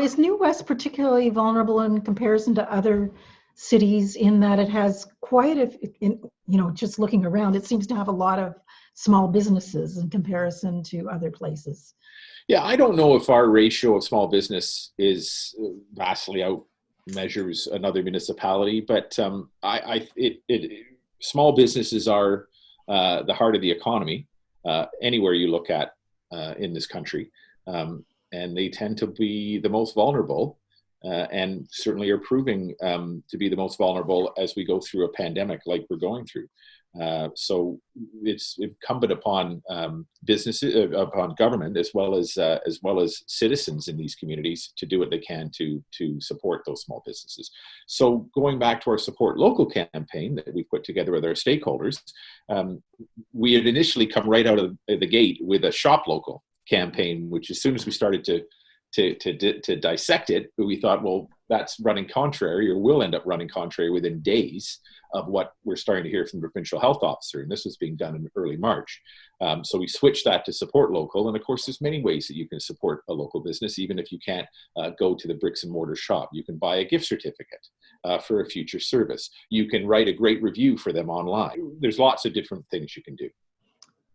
Is New West particularly vulnerable in comparison to other cities in that it has quite just looking around, it seems to have a lot of small businesses in comparison to other places? Yeah, I don't know if our ratio of small business is vastly out measures another municipality, but small businesses are the heart of the economy anywhere you look at in this country. And they tend to be the most vulnerable, and certainly are proving to be the most vulnerable as we go through a pandemic like we're going through. So it's incumbent upon businesses, upon government, as well as citizens in these communities to do what they can to support those small businesses. So going back to our Support Local campaign that we put together with our stakeholders, we had initially come right out of the gate with a Shop Local campaign, which as soon as we started to dissect it, we thought, well, that's running contrary, or will end up running contrary within days of what we're starting to hear from the provincial health officer. And this was being done in early March. So we switched that to Support Local. And of course, there's many ways that you can support a local business, even if you can't go to the bricks and mortar shop. You can buy a gift certificate for a future service. You can write a great review for them online. There's lots of different things you can do.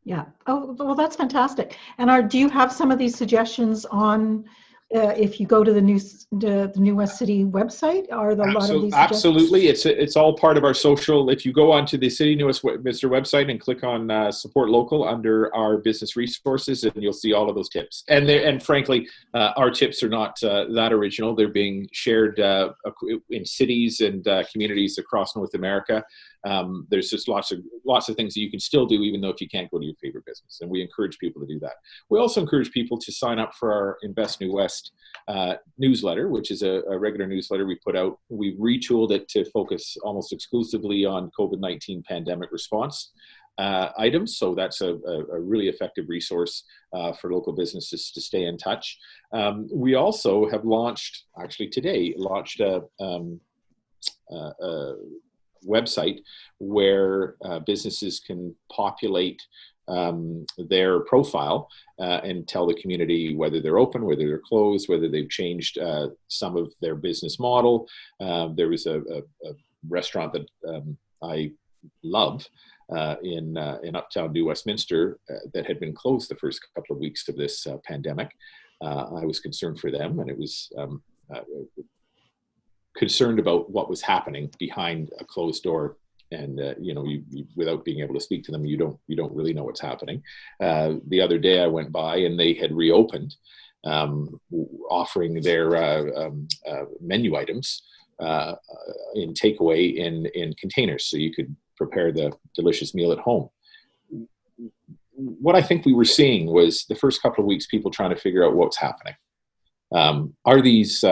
Yeah. Oh, well, that's fantastic. And do you have some of these suggestions on, if you go to the New West City website, are there a lot of these suggestions? Absolutely. It's all part of our social. If you go onto the City New Westminster website and click on Support Local under our business resources, and you'll see all of those tips. And frankly, our tips are not that original. They're being shared in cities and communities across North America. There's just lots of things that you can still do, even though if you can't go to your favorite business. And we encourage people to do that. We also encourage people to sign up for our Invest New West newsletter, which is a regular newsletter we put out. We've retooled it to focus almost exclusively on COVID-19 pandemic response items. So that's a really effective resource for local businesses to stay in touch. We also have actually today launched a website where businesses can populate their profile and tell the community whether they're open, whether they're closed, whether they've changed some of their business model. There was a restaurant that I love in Uptown New Westminster that had been closed the first couple of weeks of this pandemic. I was concerned for them, and it was concerned about what was happening behind a closed door. And you without being able to speak to them, you don't really know what's happening. The other day I went by and they had reopened, offering their menu items in takeaway in containers, so you could prepare the delicious meal at home. What I think we were seeing was the first couple of weeks, people trying to figure out what's happening. Are these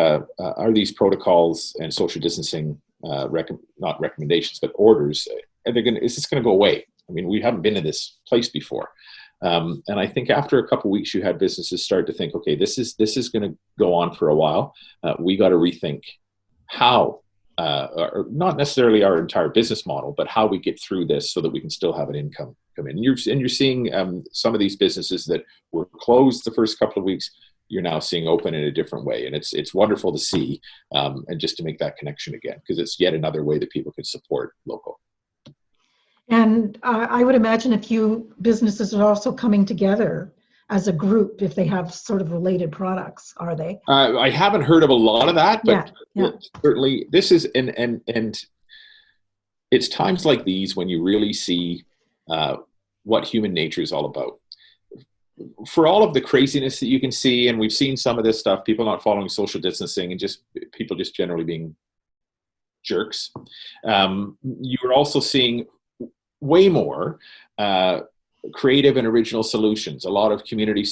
protocols and social distancing not recommendations, but orders, is this going to go away? I mean, we haven't been in this place before. And I think after a couple of weeks, you had businesses start to think, okay, this is going to go on for a while. We got to rethink how, or not necessarily our entire business model, but how we get through this so that we can still have an income come in. And you're seeing some of these businesses that were closed the first couple of weeks, you're now seeing open in a different way. And it's wonderful to see, and just to make that connection again, because it's yet another way that people can support local. And I would imagine a few businesses are also coming together as a group if they have sort of related products, are they? I haven't heard of a lot of that, but yeah. Certainly this is, and it's times like these when you really see what human nature is all about. For all of the craziness that you can see, and we've seen some of this stuff, people not following social distancing and just people just generally being jerks, you're also seeing way more creative and original solutions, a lot of community